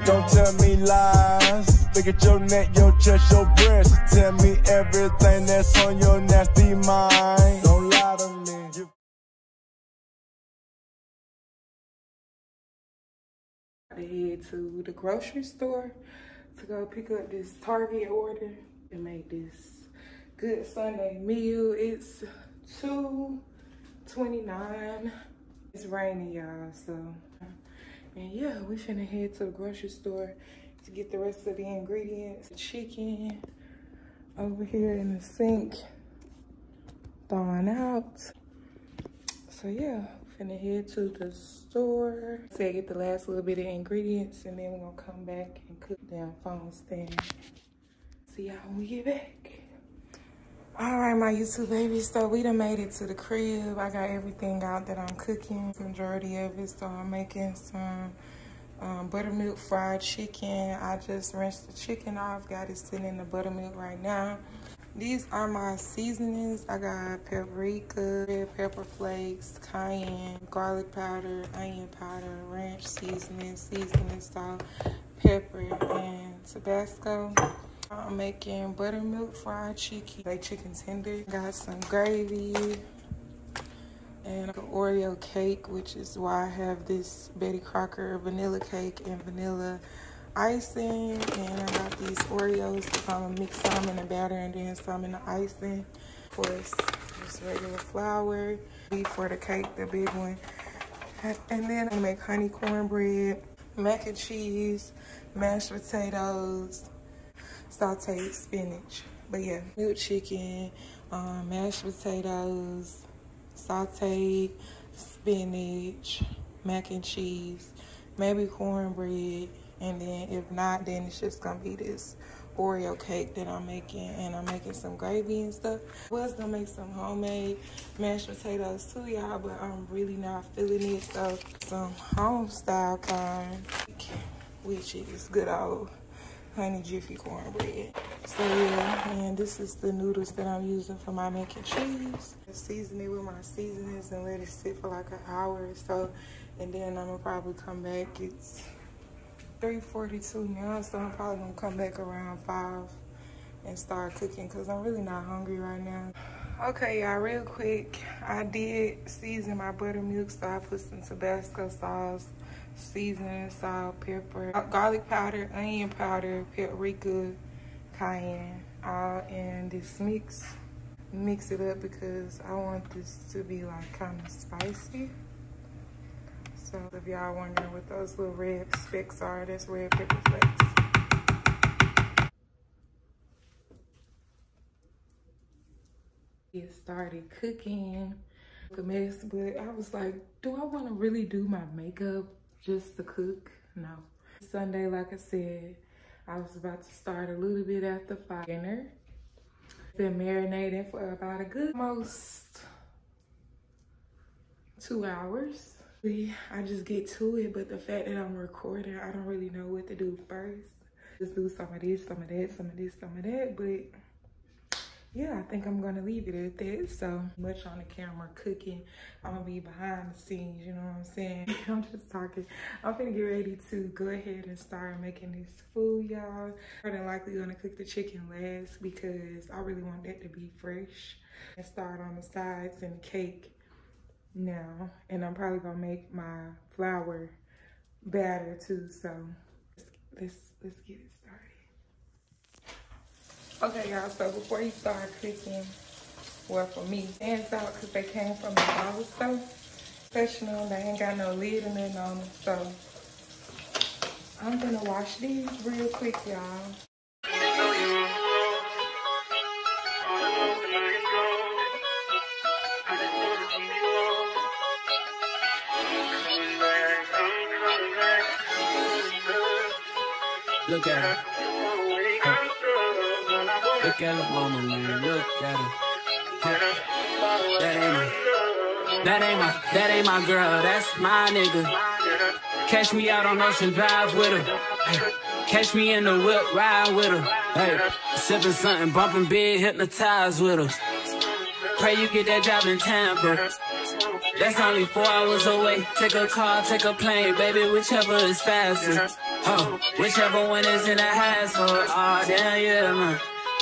Don't tell me lies. Look at your neck, your chest, your breast. Tell me everything that's on your nasty mind. Don't lie to me. I head to the grocery store to go pick up this Target order and make this good Sunday meal. It's $2.29. It's raining, y'all, so. And yeah, we finna head to the grocery store to get the rest of the ingredients. Chicken over here in the sink, thawing out. So yeah, finna head to the store. Say get the last little bit of ingredients and then we're gonna come back and cook down phone stand. See y'all when we get back. All right, my YouTube babies, so we done made it to the crib. I got everything out that I'm cooking, the majority of it. So I'm making some buttermilk fried chicken. I just rinsed the chicken off, got it sitting in the buttermilk right now. These are my seasonings. I got paprika, red pepper flakes, cayenne, garlic powder, onion powder, ranch seasoning, salt, pepper, and Tabasco. I'm making buttermilk fried chicken, like chicken tender. Got some gravy and an Oreo cake, which is why I have this Betty Crocker vanilla cake and vanilla icing. And I got these Oreos. I'm gonna mix some in the batter and then some in the icing. Of course, just regular flour. For the cake, the big one. And then I make honey cornbread, mac and cheese, mashed potatoes, sauteed spinach. But yeah, grilled chicken, mashed potatoes, sauteed spinach, mac and cheese, maybe cornbread, and then if not, then it's just gonna be this Oreo cake that I'm making, and I'm making some gravy and stuff. I was gonna make some homemade mashed potatoes too, y'all, but I'm really not feeling it, so some home style kind, which is good old honey jiffy cornbread. So yeah, and this is the noodles that I'm using for my mac and cheese. Season it with my seasonings and let it sit for like an hour or so, and then I'm gonna probably come back. It's 3:42 now, so I'm probably gonna come back around 5 and start cooking because I'm really not hungry right now. Okay, y'all, real quick, I did season my buttermilk, so I put some Tabasco sauce, seasoning, salt, pepper, garlic powder, onion powder, paprika, cayenne, all in this mix. Mix it up because I want this to be like kind of spicy. So if y'all wondering what those little red specks are, that's red pepper flakes. Get started cooking. A mess, but I was like, do I want to really do my makeup just to cook? No. Sunday, like I said, I was about to start a little bit after 5 dinner. Been marinating for about a good almost 2 hours. I just get to it, but the fact that I'm recording, I don't really know what to do first. Just do some of this, some of that, some of this, some of that, but yeah, I think I'm gonna leave it at that. So much on the camera cooking. I'm gonna be behind the scenes, you know what I'm saying? I'm just talking. I'm gonna get ready to go ahead and start making this food, y'all. More than likely gonna cook the chicken last because I really want that to be fresh. And start on the sides and the cake now. And I'm probably gonna make my flour batter too. So let's get it started. Okay, y'all, so before you start cooking, well, for me, hands out because they came from the dollar store. Professional, they ain't got no lid or nothing on them. So I'm gonna wash these real quick, y'all. Look at her. Look at her mama, man. Look at her. That ain't my girl. That's my nigga. Catch me out on Ocean Drive with her. Hey. Catch me in the whip, ride with her. Hey. Sipping something, bumping big, hypnotized with her. Pray you get that job in Tampa. That's only 4 hours away. Take a car, take a plane, baby, whichever is faster. Oh, whichever one is in the household. Oh, damn, yeah, man.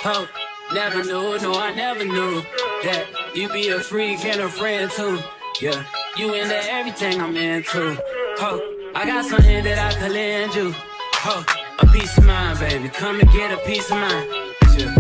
Oh, never knew, no, I never knew that you be a freak and a friend too. Yeah, you into everything I'm into. Oh, I got something that I could lend you. Oh, a piece of mind, baby. Come and get a piece of mind. Yeah.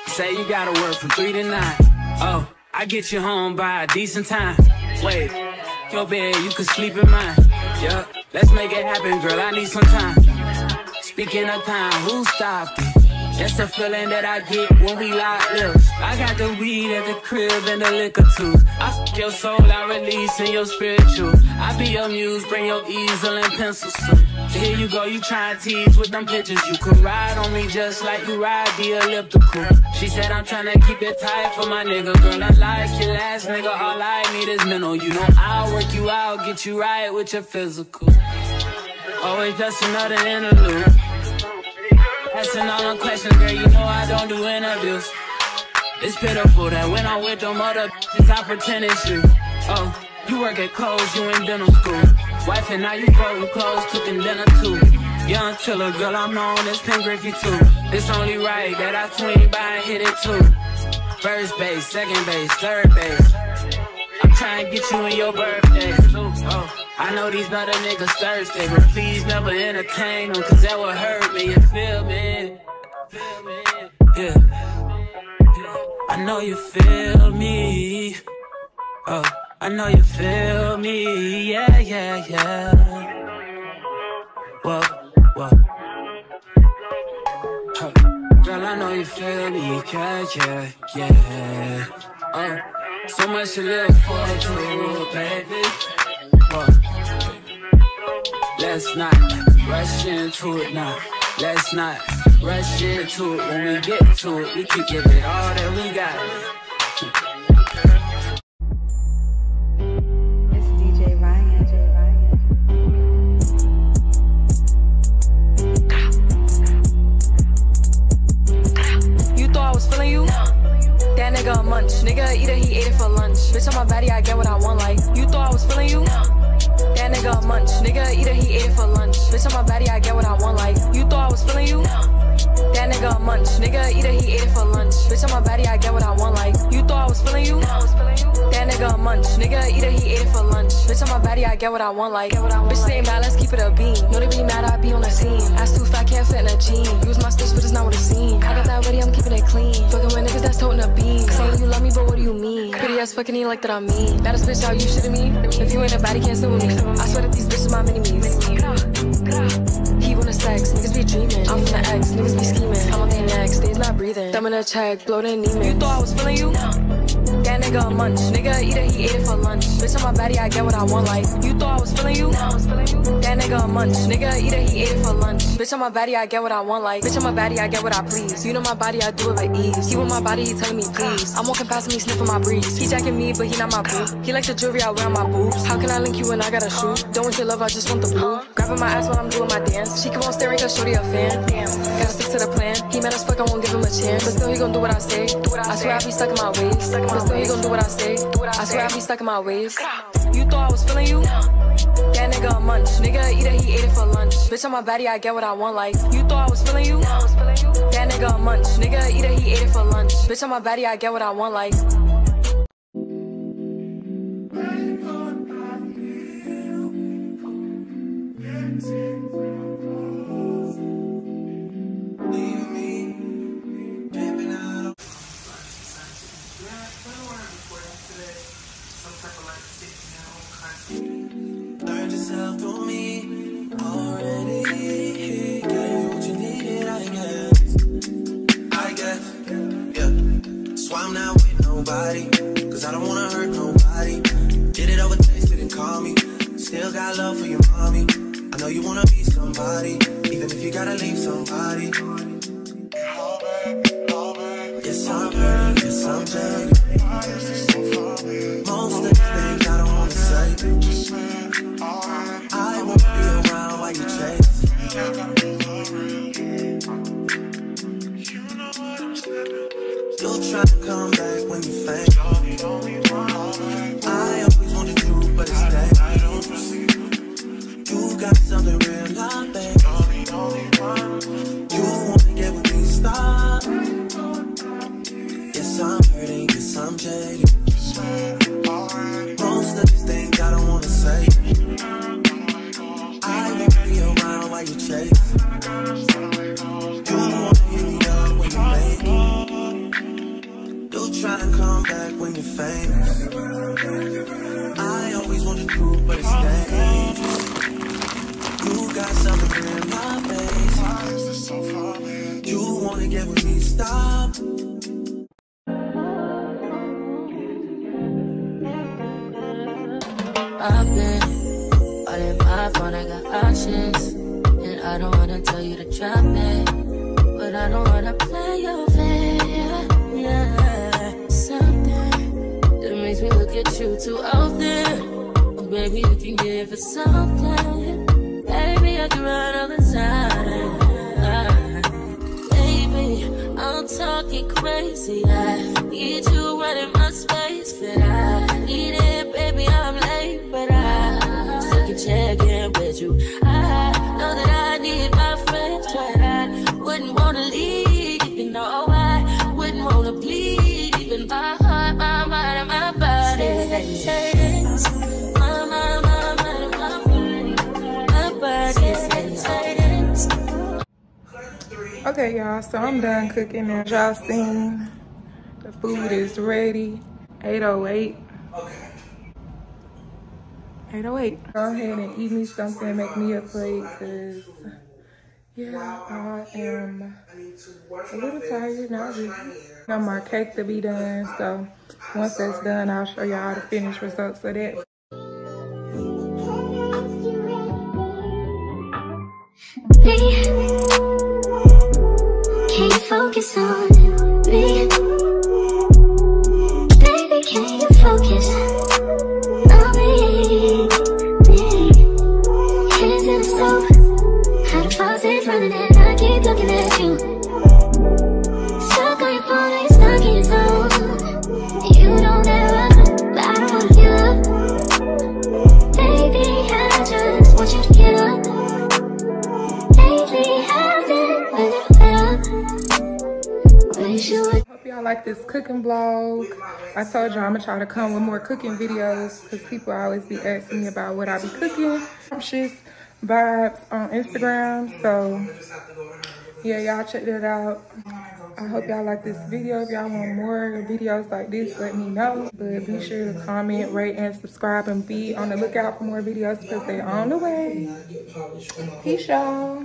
Say you gotta work from 3 to 9. Oh, I get you home by a decent time. Wait, your bed, you can sleep in mine. Yeah, let's make it happen, girl. I need some time. Speaking of time, who stopped it? That's the feeling that I get when we lock lips. I got the weed at the crib and the liquor too. I fuck your soul, I release in your spiritual. I be your muse, bring your easel and pencils too. Here you go, you try and tease with them pictures. You could ride on me just like you ride the elliptical. She said I'm tryna keep it tight for my nigga. Girl, I like your last nigga, all I need is mental. You know I'll work you out, get you right with your physical. Always just another interlude. Asking all them questions, girl, you know I don't do interviews. It's pitiful that when I'm with them other bitches, I pretend it's you. Oh, you work at Kohl's, you in dental school. Wife and now you folding clothes, cooking dinner too. Young Tiller, girl, I'm known as Pin Griffey too. It's only right that I swing by and hit it too. First base, second base, third base. I'm trying to get you in your birthday. Oh, I know these other niggas thirsty, but please never entertain them, cause that would hurt me, you feel me? Yeah, I know you feel me. Oh, I know you feel me, yeah, yeah, yeah. Whoa, whoa. Oh, girl, I know you feel me, yeah, yeah, yeah. Oh, so much to live forward to, baby. Whoa. Let's not rush into it now. Let's not rush into it. When we get to it, we can give it all that we got. It's DJ Ryan. You thought I was feeling you? That nigga a munch. Nigga eat it, he ate it for lunch. Bitch on my body, I get what I want like. You thought I was feeling you? That nigga a munch. Nigga eat it, he ate it for lunch. Bitch on my body, I get what I want like. You thought I was feeling you? That nigga a munch. Nigga eat it, he ate it for lunch. Bitch on my body, I get what I want like. You thought I was feeling you? That nigga a munch. Nigga eat it, he ate it for lunch. Bitch on my body, I get what I want like. Bitch stay mad, let's keep it a beam. Know they be mad, I be on the scene. Ass too fat, can't fit in a jean. Use my stitch, but it's not what it seems. I got that ready, I'm keeping it clean. Fucking with niggas that's toting a beam. Saying you love me, but what do you mean? Pretty ass fucking you like that I mean. Baddest bitch out, you shitting me? If you ain't a baddie, can't sit with me. I swear that these bitches my mini-me's. He wanna sex, niggas be dreaming. I'm from the X, niggas be scheming. I'm on their necks, they's not breathing. Thumb in a check, bloated anemic. You thought I was feeling you? That nigga a munch. Nigga eat it, he ate it for lunch. Bitch on my body, I get what I want like. You thought I was feeling you? That nigga a munch. Nigga eat it, he ate it for lunch. Bitch on my body, I get what I want like. Bitch on my body, I get what I please. You know my body, I do it with ease. He want my body, he telling me please. I'm walking past me, sniffing my breeze. He jacking me, but he not my boo. He like the jewelry I wear on my boobs. How can I link you when I got a shoe? Don't want your love, I just want the blue. Grabbing my ass while I'm doing my dance. She keep on staring cause shorty a fan. Gotta stick to the plan. He mad as fuck, I won't give him a chance. But still he gon' do what I say. I swear I be stuck in my ways. But still he gon' do what I say. I swear I be stuck in my ways. You thought I was feeling you? That nigga a munch. Nigga eat it, he ate it for lunch. Bitch on my body, I get what I want like. You thought I was feeling you? That nigga a munch. Nigga eat it, he ate it for lunch. Bitch on my body, I get what I want like. Learned yourself through me already. Gave you what you needed, I guess, yeah. So I'm not with nobody, cause I don't wanna hurt nobody. Did it over text, didn't call me. Still got love for your mommy. I know you wanna be somebody, even if you gotta leave somebody. Yes, I'm hurt, yes, I'm dead. Most of the things I don't wanna say, I won't be around while you chase. You'll try to come back when you faint. I always want the truth, but it's dangerous. You got something real, not baby. mistakes. You wanna hit me up when you make it. Do try and come back when you're famous. I always want the truth, but it's dangerous. You got something in my face. You wanna get with me, stop. I've been all in my phone, I got options. And I don't wanna tell you to drop it, but I don't wanna play your fair. Yeah, something that makes me look at you too often. But baby, you can give it something. Baby, I can run all the time. Baby, I'm talking crazy. I need you running my space, but I need it, baby. I'm late, but I still can check in with you. I know that I need my friends, but I wouldn't wanna leave, even though I wouldn't wanna bleed. Even my heart, my mind, and my body. Okay, y'all, so I'm done cooking now. Y'all seen the food is ready. 8:08. 8:08. Go ahead and eat me something, make me a plate, because yeah, I am a little tired, not really. Got my cake to be done, so once that's done, I'll show y'all the finished results of that. Can you focus on me? Baby, can you focus on me? Hands in the stove, how the faucet's running and I keep looking at you. Stuck on your phone, you're stuck in your zone. You don't ever, but I don't wanna give up. Baby, I just want you to get up. Lately, I've been a little better. Hope y'all like this cooking vlog. I told y'all I'm gonna try to come with more cooking videos because people always be asking me about what I be cooking. Scrumptious vibes on Instagram. So yeah, y'all check that out. I hope y'all like this video. If y'all want more videos like this, let me know. But be sure to comment, rate, and subscribe, and be on the lookout for more videos because they're on the way. Peace, y'all.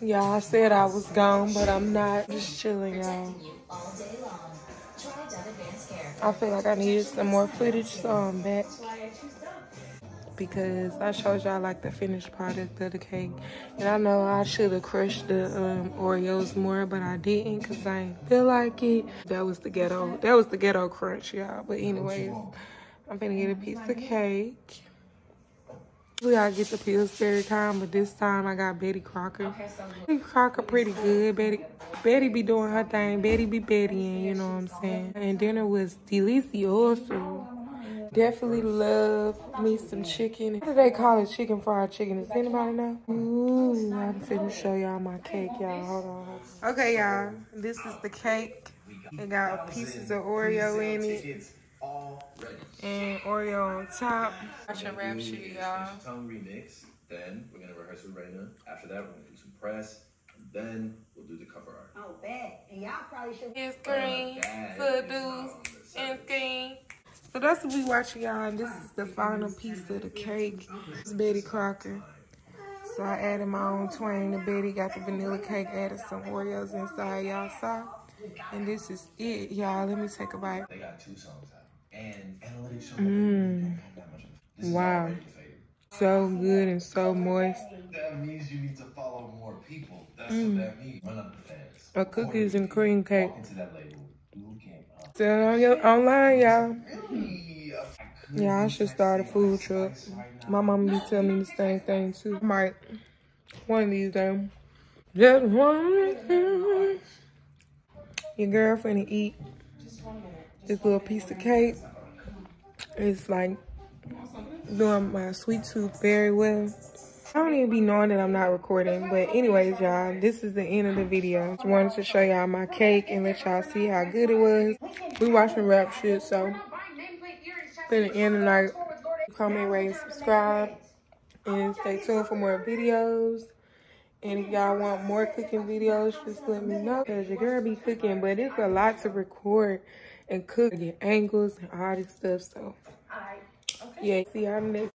Y'all, I said I was gone, but I'm not. Just chilling, y'all. I feel like I needed some more footage, so I'm back. Because I showed y'all like the finished product of the cake. And I know I should have crushed the Oreos more, but I didn't because I didn't feel like it. That was the ghetto crunch, y'all. But anyways, I'm gonna get a piece of cake. Usually I get the Pillsbury kind, but this time I got Betty Crocker. Betty Crocker pretty good. Betty be doing her thing. Betty be Bettying, you know what I'm saying? And dinner was delicioso. Definitely love me some chicken. What do they call it? Chicken fried chicken. Does anybody know? Ooh, I'm finna show y'all my cake, y'all. Hold on. Okay, y'all. This is the cake. It got pieces of Oreo in it. And Oreo on top. Watching rap shit, y'all. Remix. Then we're gonna rehearse with Raina. After that, we're gonna do some press. And then we'll do the cover art. Oh, bet. And y'all probably should. His screen, footloose, and screen. So that's what we watching, y'all. And this is the final piece of the cake. It's Betty Crocker. So I added my own twang to Betty. Got the vanilla cake, added some Oreos inside, y'all saw. And this is it, y'all. Let me take a bite. They got 2 songs out. And analytics show Wow. So good and so moist. That means you need to follow more people. That's what that means. Run up the fans. A cookies and cream cake. Walk into that label. Sell on your online, y'all. Yeah, I should start a food truck. My mama be telling me the same thing too. I might one of these days. Just one. Your girl finna eat this little piece of cake. It's like doing my sweet tooth very well. I don't even be knowing that I'm not recording. But anyways, y'all, this is the end of the video. Just wanted to show y'all my cake and let y'all see how good it was. We watching rap shit, so for the end of the night, comment, rate, and subscribe. And stay tuned for more videos. And if y'all want more cooking videos, just let me know. Because your girl be cooking, but it's a lot to record and cook. Get angles and all this stuff. So, yeah, see y'all next.